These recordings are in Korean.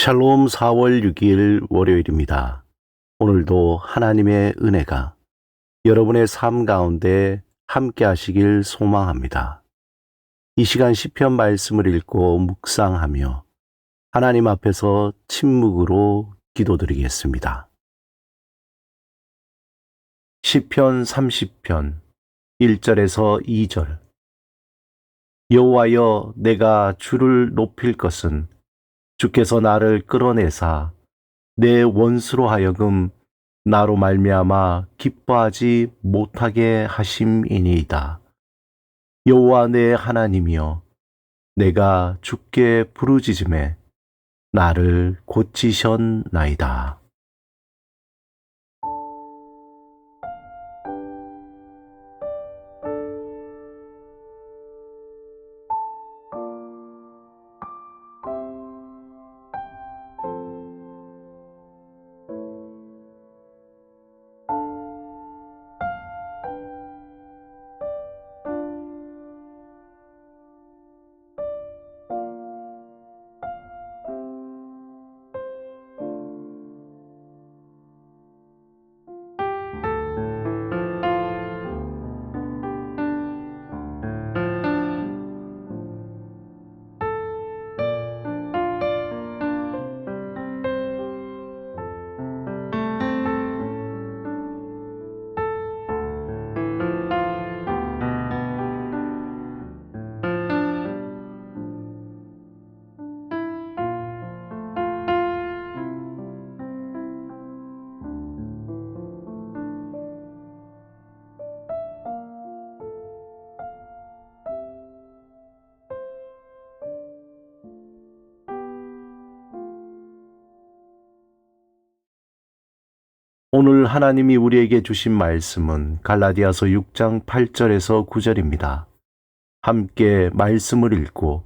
샬롬 4월 6일 월요일입니다. 오늘도 하나님의 은혜가 여러분의 삶 가운데 함께 하시길 소망합니다. 이 시간 시편 말씀을 읽고 묵상하며 하나님 앞에서 침묵으로 기도드리겠습니다. 시편 30편 1절에서 2절. 여호와여, 내가 주를 높일 것은 주께서 나를 끌어내사 내 원수로 하여금 나로 말미암아 기뻐하지 못하게 하심이니이다. 여호와 내 하나님이여, 내가 주께 부르짖음에 나를 고치셨나이다. 오늘 하나님이 우리에게 주신 말씀은 갈라디아서 6장 8절에서 9절입니다. 함께 말씀을 읽고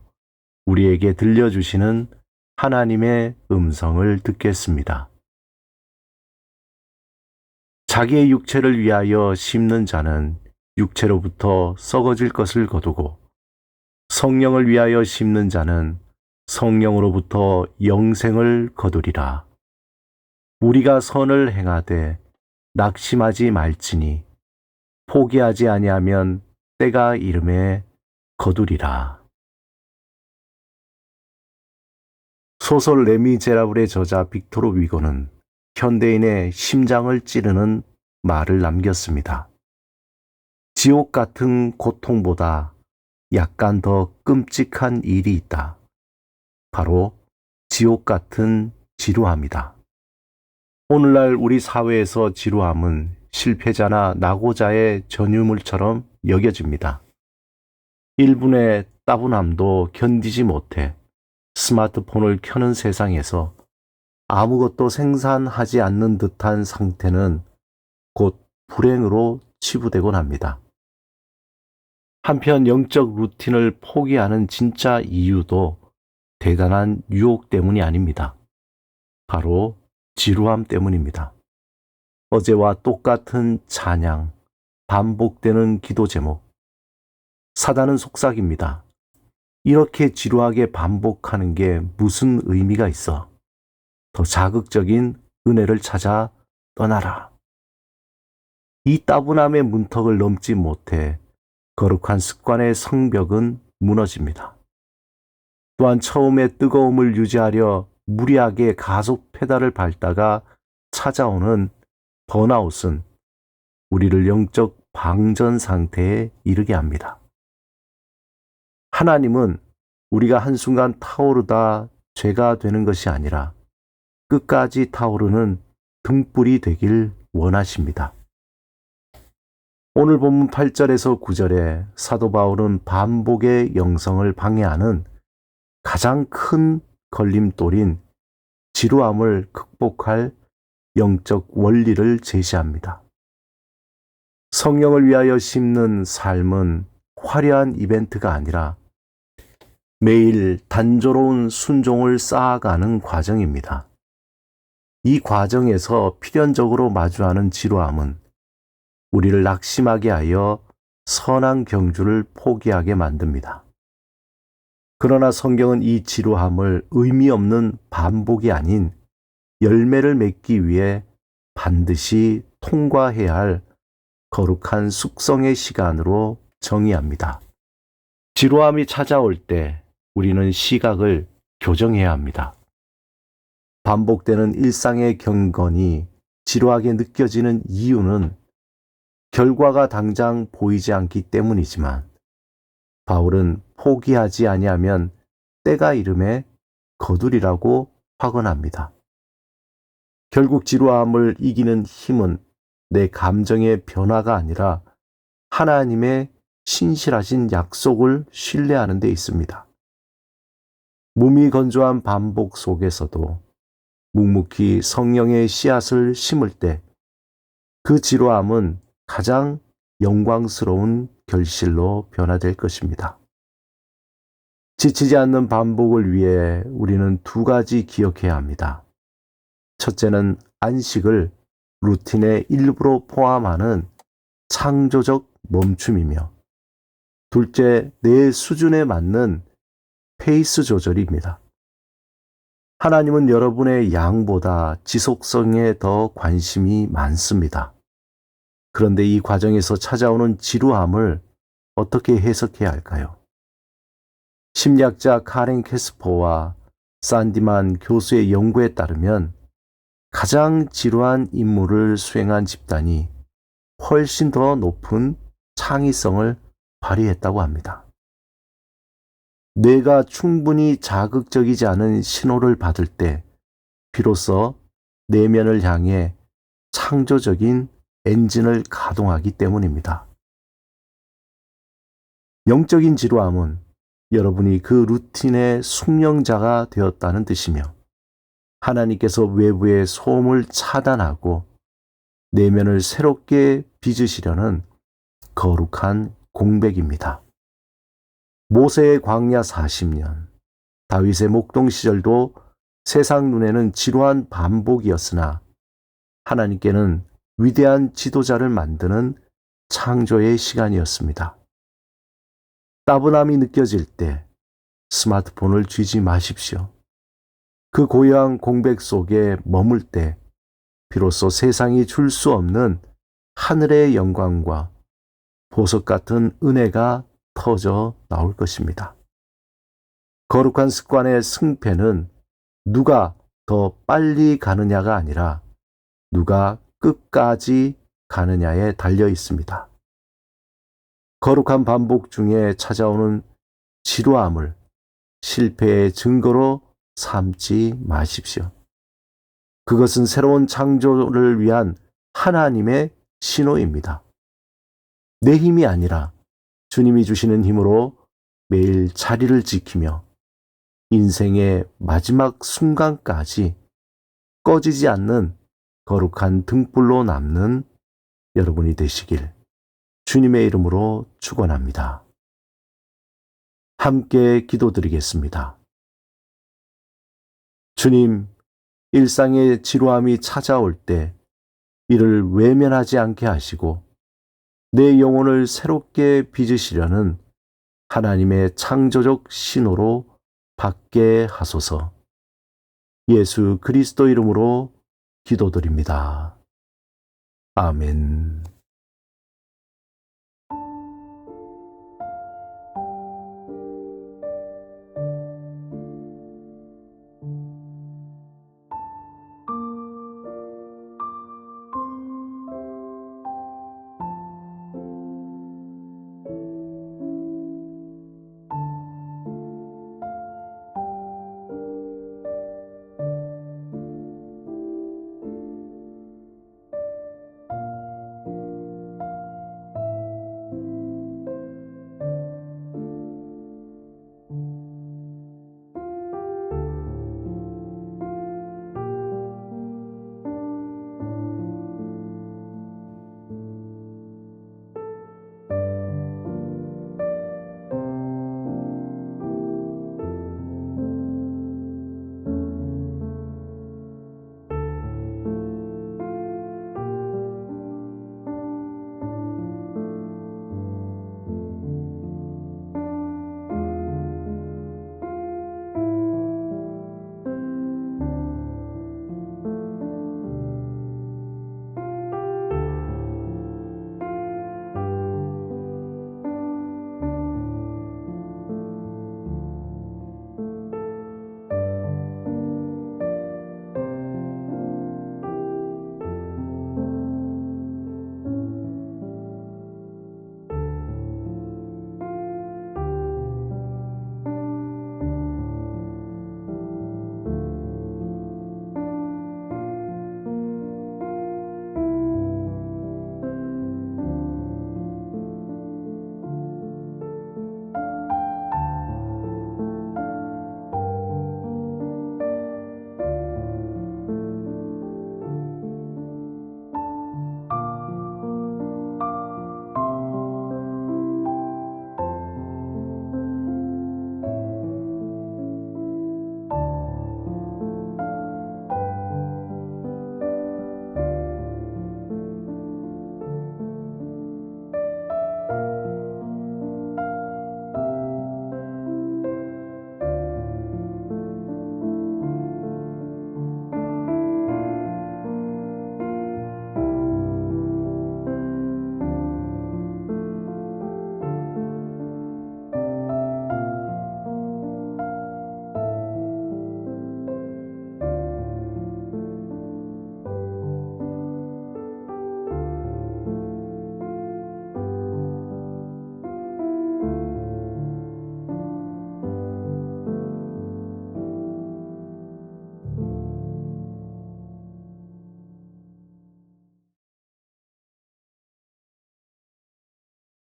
우리에게 들려주시는 하나님의 음성을 듣겠습니다. 자기의 육체를 위하여 심는 자는 육체로부터 썩어질 것을 거두고, 성령을 위하여 심는 자는 성령으로부터 영생을 거두리라. 우리가 선을 행하되 낙심하지 말지니 포기하지 아니하면 때가 이름에 거두리라. 소설 레미제라블의 저자 빅토르 위고는 현대인의 심장을 찌르는 말을 남겼습니다. 지옥 같은 고통보다 약간 더 끔찍한 일이 있다. 바로 지옥 같은 지루함이다. 오늘날 우리 사회에서 지루함은 실패자나 낙오자의 전유물처럼 여겨집니다. 일분의 따분함도 견디지 못해 스마트폰을 켜는 세상에서 아무것도 생산하지 않는 듯한 상태는 곧 불행으로 치부되곤 합니다. 한편 영적 루틴을 포기하는 진짜 이유도 대단한 유혹 때문이 아닙니다. 바로 지루함 때문입니다. 어제와 똑같은 찬양, 반복되는 기도 제목. 사단은 속삭입니다. 이렇게 지루하게 반복하는 게 무슨 의미가 있어? 더 자극적인 은혜를 찾아 떠나라. 이 따분함의 문턱을 넘지 못해 거룩한 습관의 성벽은 무너집니다. 또한 처음에 뜨거움을 유지하려 무리하게 가속 페달을 밟다가 찾아오는 번아웃은 우리를 영적 방전 상태에 이르게 합니다. 하나님은 우리가 한순간 타오르다 죄가 되는 것이 아니라 끝까지 타오르는 등불이 되길 원하십니다. 오늘 본문 8절에서 9절에 사도 바울은 반복의 영성을 방해하는 가장 큰 걸림돌인 지루함을 극복할 영적 원리를 제시합니다. 성령을 위하여 심는 삶은 화려한 이벤트가 아니라 매일 단조로운 순종을 쌓아가는 과정입니다. 이 과정에서 필연적으로 마주하는 지루함은 우리를 낙심하게 하여 선한 경주를 포기하게 만듭니다. 그러나 성경은 이 지루함을 의미 없는 반복이 아닌 열매를 맺기 위해 반드시 통과해야 할 거룩한 숙성의 시간으로 정의합니다. 지루함이 찾아올 때 우리는 시각을 교정해야 합니다. 반복되는 일상의 경건이 지루하게 느껴지는 이유는 결과가 당장 보이지 않기 때문이지만 바울은 포기하지 아니하면 때가 이름에 거두리라고 확언합니다. 결국 지루함을 이기는 힘은 내 감정의 변화가 아니라 하나님의 신실하신 약속을 신뢰하는 데 있습니다. 무미건조한 반복 속에서도 묵묵히 성령의 씨앗을 심을 때 그 지루함은 가장 영광스러운 결실로 변화될 것입니다. 지치지 않는 반복을 위해 우리는 두 가지 기억해야 합니다. 첫째는 안식을 루틴의 일부로 포함하는 창조적 멈춤이며, 둘째, 내 수준에 맞는 페이스 조절입니다. 하나님은 여러분의 양보다 지속성에 더 관심이 많습니다. 그런데 이 과정에서 찾아오는 지루함을 어떻게 해석해야 할까요? 심리학자 카렌 캐스퍼와 산디만 교수의 연구에 따르면 가장 지루한 임무를 수행한 집단이 훨씬 더 높은 창의성을 발휘했다고 합니다. 뇌가 충분히 자극적이지 않은 신호를 받을 때 비로소 내면을 향해 창조적인 엔진을 가동하기 때문입니다. 영적인 지루함은 여러분이 그 루틴의 숙명자가 되었다는 뜻이며, 하나님께서 외부의 소음을 차단하고 내면을 새롭게 빚으시려는 거룩한 공백입니다. 모세의 광야 40년, 다윗의 목동 시절도 세상 눈에는 지루한 반복이었으나 하나님께는 위대한 지도자를 만드는 창조의 시간이었습니다. 따분함이 느껴질 때 스마트폰을 쥐지 마십시오. 그 고요한 공백 속에 머물 때 비로소 세상이 줄 수 없는 하늘의 영광과 보석 같은 은혜가 터져 나올 것입니다. 거룩한 습관의 승패는 누가 더 빨리 가느냐가 아니라 누가 끝까지 가느냐에 달려 있습니다. 거룩한 반복 중에 찾아오는 지루함을 실패의 증거로 삼지 마십시오. 그것은 새로운 창조를 위한 하나님의 신호입니다. 내 힘이 아니라 주님이 주시는 힘으로 매일 자리를 지키며 인생의 마지막 순간까지 꺼지지 않는 거룩한 등불로 남는 여러분이 되시길 주님의 이름으로 축원합니다. 함께 기도드리겠습니다. 주님, 일상의 지루함이 찾아올 때 이를 외면하지 않게 하시고 내 영혼을 새롭게 빚으시려는 하나님의 창조적 신호로 받게 하소서. 예수 그리스도 이름으로 기도드립니다. 아멘.